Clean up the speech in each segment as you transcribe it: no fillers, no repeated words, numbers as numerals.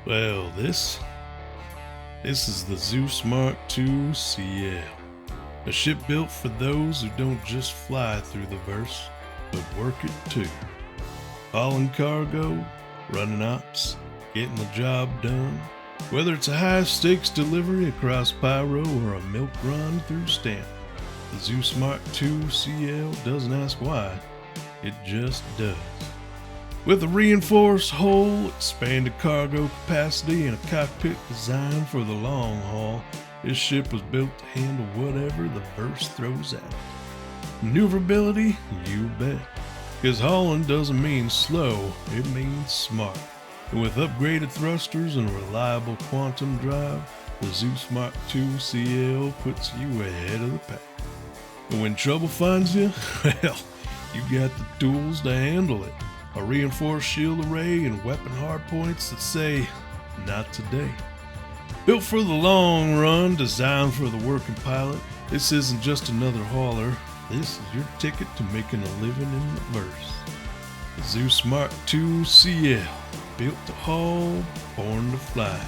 Well, this is the Zeus Mk II CL, a ship built for those who don't just fly through the verse, but work it too. Hauling cargo, running ops, getting the job done. Whether it's a high-stakes delivery across Pyro or a milk run through Stanton, the Zeus Mk II CL doesn't ask why, it just does. With a reinforced hull, expanded cargo capacity, and a cockpit designed for the long haul, this ship was built to handle whatever the verse throws at it. Maneuverability? You bet. Because hauling doesn't mean slow, it means smart. And with upgraded thrusters and a reliable quantum drive, the Zeus Mk II CL puts you ahead of the pack. And when trouble finds you, well, you got the tools to handle it. A reinforced shield array and weapon hardpoints that say, not today. Built for the long run, designed for the working pilot, this isn't just another hauler, this is your ticket to making a living in the verse. The Zeus Mk II CL, built to haul, born to fly.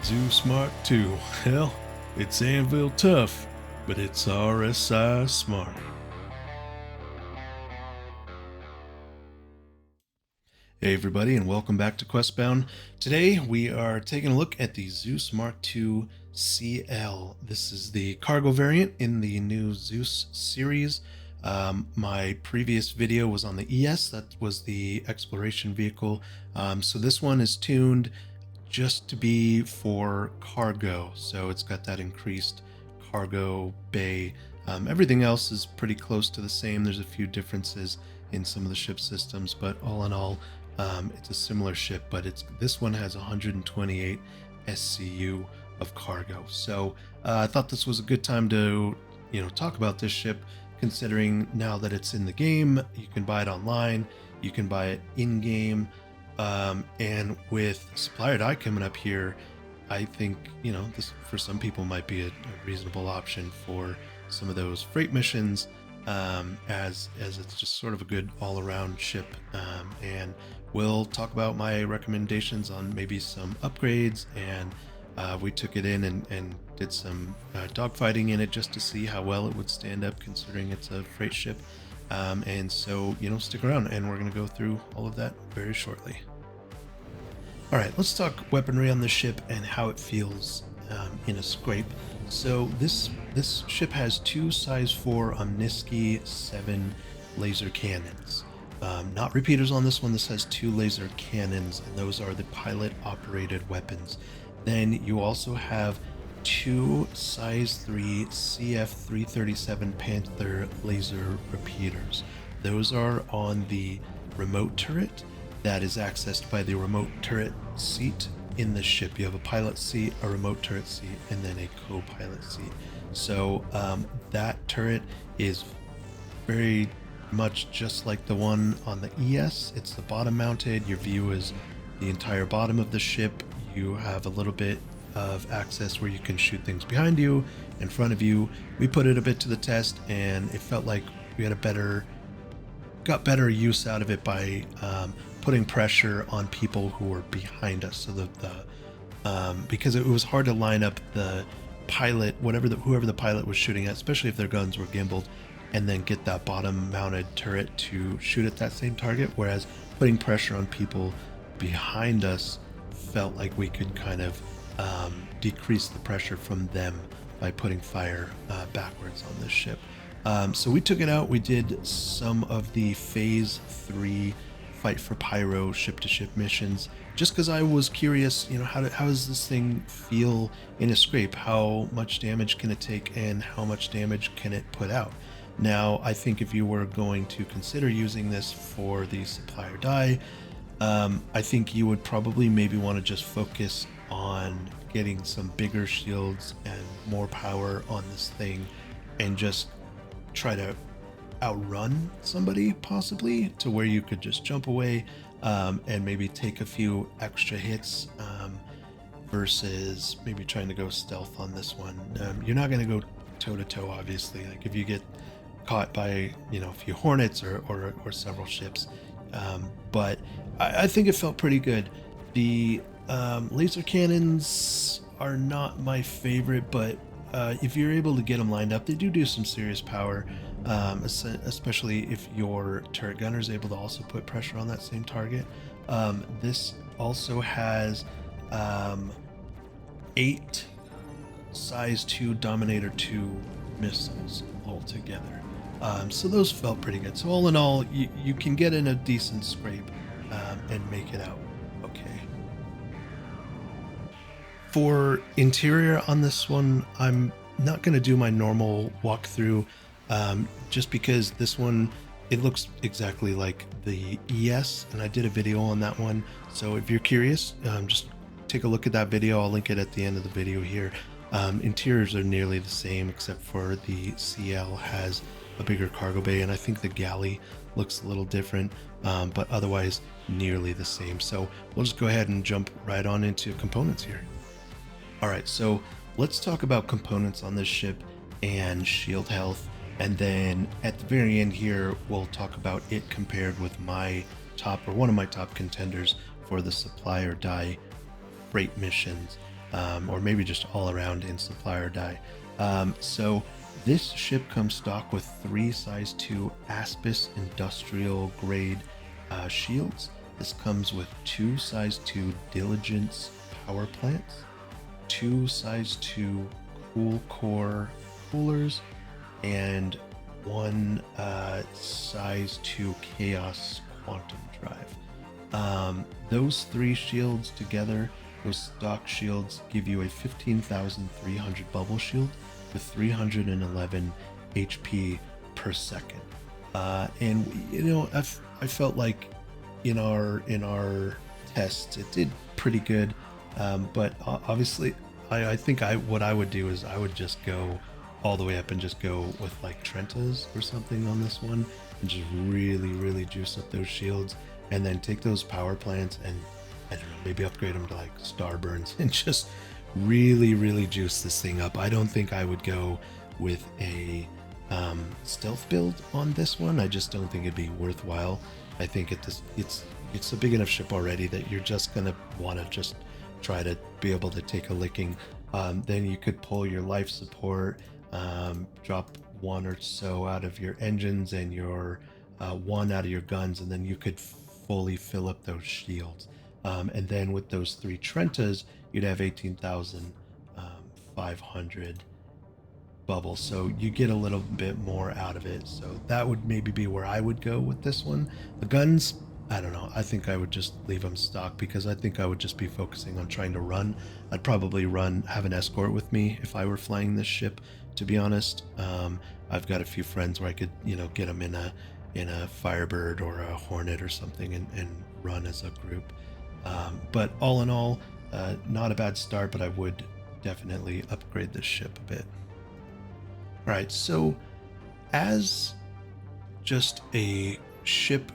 Zeus Mk II, hell, it's anvil tough, but it's RSI smart. Hey everybody, and welcome back to Questbound. Today we are taking a look at the Zeus Mk II CL. This is the cargo variant in the new Zeus series. My previous video was on the ES, that was the exploration vehicle. So this one is tuned just to be for cargo. So it's got that increased cargo bay. Everything else is pretty close to the same. There's a few differences in some of the ship systems, but all in all, it's a similar ship, but this one has 128 SCU of cargo. So I thought this was a good time to talk about this ship, considering now that it's in the game, you can buy it online, you can buy it in game, and with supplier die coming up here, I think this for some people might be a reasonable option for some of those freight missions, as it's just sort of a good all-around ship. And we'll talk about my recommendations on maybe some upgrades, and we took it in and did some dogfighting in it just to see how well it would stand up, considering it's a freight ship. And so stick around, and we're going to go through all of that very shortly. All right, let's talk weaponry on the ship and how it feels in a scrape. So this ship has two size 4 Omniski 7 laser cannons. Not repeaters on this one. This has 2 laser cannons, and those are the pilot operated weapons. Then you also have 2 size 3 CF 337 Panther laser repeaters. Those are on the remote turret that is accessed by the remote turret seat in the ship. You have a pilot seat, a remote turret seat, and then a co-pilot seat. So that turret is very much just like the one on the ES. It's the bottom mounted. Your view is the entire bottom of the ship. You have a little bit of access where you can shoot things behind you, in front of you. We put it a bit to the test, and it felt like we had got better use out of it by putting pressure on people who were behind us. So because it was hard to line up the pilot, whoever the pilot was shooting at, especially if their guns were gimbaled, and then get that bottom mounted turret to shoot at that same target. Whereas putting pressure on people behind us felt like we could kind of decrease the pressure from them by putting fire backwards on this ship. So we took it out. We did some of the phase 3 fight for pyro ship-to-ship missions, just because I was curious, how does this thing feel in a scrape? How much damage can it take, and how much damage can it put out? Now, I think if you were going to consider using this for the supplier die, I think you would probably maybe want to just focus on getting some bigger shields and more power on this thing, and just try to outrun somebody, possibly, to where you could just jump away and maybe take a few extra hits, versus maybe trying to go stealth on this one. You're not going to go toe-to-toe, obviously. Like if you get caught by a few hornets or several ships, but I think it felt pretty good. The Laser cannons are not my favorite, but if you're able to get them lined up, they do some serious power, especially if your turret gunner is able to also put pressure on that same target. This also has um, 8 size 2 Dominator 2 missiles altogether. So those felt pretty good. So all in all, you can get in a decent scrape and make it out okay. For interior on this one, I'm not going to do my normal walkthrough just because this one, it looks exactly like the ES, and I did a video on that one. So if you're curious, just take a look at that video. I'll link it at the end of the video here. Interiors are nearly the same, except for the CL has a bigger cargo bay, and I think the galley looks a little different, but otherwise nearly the same. So we'll just go ahead and jump right on into components here. All right, so let's talk about components on this ship and shield health, and then at the very end here, we'll talk about it compared with my top, or one of my top contenders for the supply or die freight missions, or maybe just all around in supply or die. So this ship comes stock with 3 size 2 Aspis industrial grade shields. This comes with 2 size 2 Diligence power plants, 2 size 2 cool core coolers, and 1 size 2 chaos quantum drive. Those 3 shields together, those stock shields, give you a 15,300 bubble shield with 311 HP per second. And you know, I felt like in our tests it did pretty good. But obviously, I think what I would do is I would just go all the way up and just go with like Trentas or something on this one, and just really juice up those shields, and then take those power plants and, I don't know, maybe upgrade them to like Starburns and just really juice this thing up. I don't think I would go with a stealth build on this one. I just don't think it'd be worthwhile. I think it's a big enough ship already that you're just gonna want to just try to be able to take a licking. Then you could pull your life support, drop 1 or so out of your engines and your 1 out of your guns, and then you could fully fill up those shields. And then with those 3 Trentas, you'd have 18,500 bubbles, so you get a little bit more out of it. So that would maybe be where I would go with this one. The guns, I don't know, I think I would just leave them stock, because I think I would just be focusing on trying to run. I'd probably have an escort with me if I were flying this ship, to be honest. I've got a few friends where I could, you know, get them in a Firebird or a Hornet or something, and run as a group. But all in all, not a bad start, but I would definitely upgrade this ship a bit. All right, so as just a ship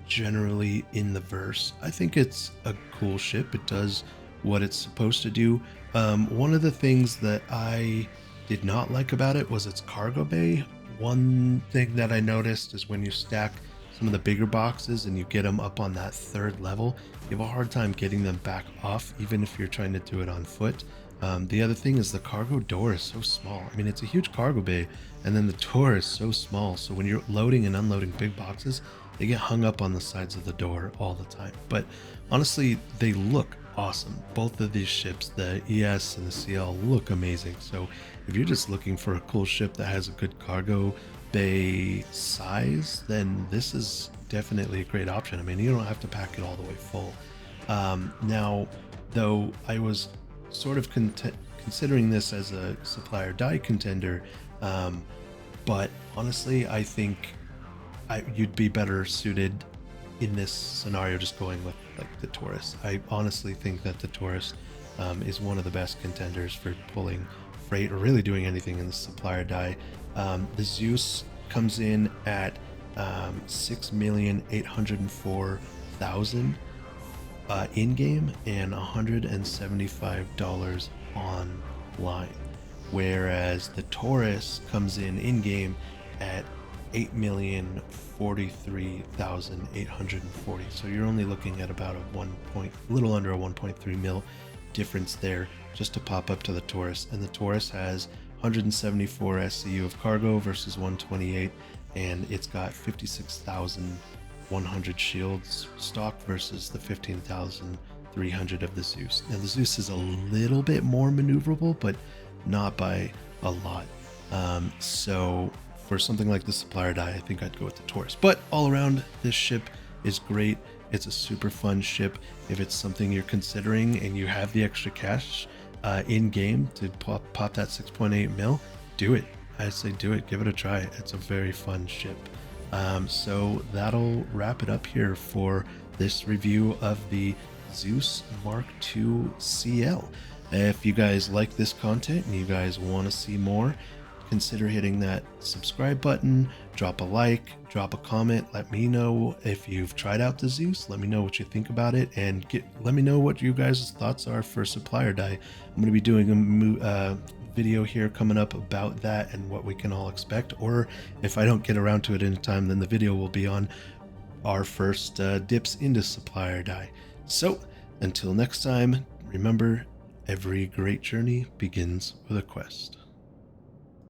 generally in the verse, I think it's a cool ship. It does what it's supposed to do. One of the things that I did not like about it was its cargo bay. One thing that I noticed is when you stack some of the bigger boxes and you get them up on that 3rd level, you have a hard time getting them back off, even if you're trying to do it on foot. The other thing is the cargo door is so small. I mean, it's a huge cargo bay, and then the door is so small. So when you're loading and unloading big boxes, they get hung up on the sides of the door all the time. But honestly, they look awesome. Both of these ships, the ES and the CL, look amazing. So if you're just looking for a cool ship that has a good cargo bay size, then this is definitely a great option. I mean, you don't have to pack it all the way full. Now, though, I was sort of considering this as a supply or die contender, but honestly, I think you'd be better suited in this scenario just going with like the Taurus. I honestly think that the Taurus is one of the best contenders for pulling freight or really doing anything in the supply or die. The Zeus comes in at 6,804,000 in-game and $175 online, whereas the Taurus comes in game at 8,043,840. So you're only looking at about a little under a 1.3 mil difference there just to pop up to the Taurus. And the Taurus has 174 SCU of cargo versus 128, and it's got 56,100 shields stock versus the 15,300 of the Zeus. Now the Zeus is a little bit more maneuverable, but not by a lot. So for something like the supplier die, I think I'd go with the Taurus. But all around, this ship is great. It's a super fun ship. If it's something you're considering and you have the extra cash in game to pop that 6.8 mil, do it. I say do it. Give it a try. It's a very fun ship. So that'll wrap it up here for this review of the Zeus Mk II CL. If you guys like this content and you guys want to see more, consider hitting that subscribe button, drop a like, drop a comment, let me know if you've tried out the Zeus, let me know what you think about it, and let me know what you guys' thoughts are for supplier die. I'm going to be doing a video here coming up about that and what we can all expect, or if I don't get around to it in time, then the video will be on our first dips into supplier die. So until next time, remember, every great journey begins with a quest.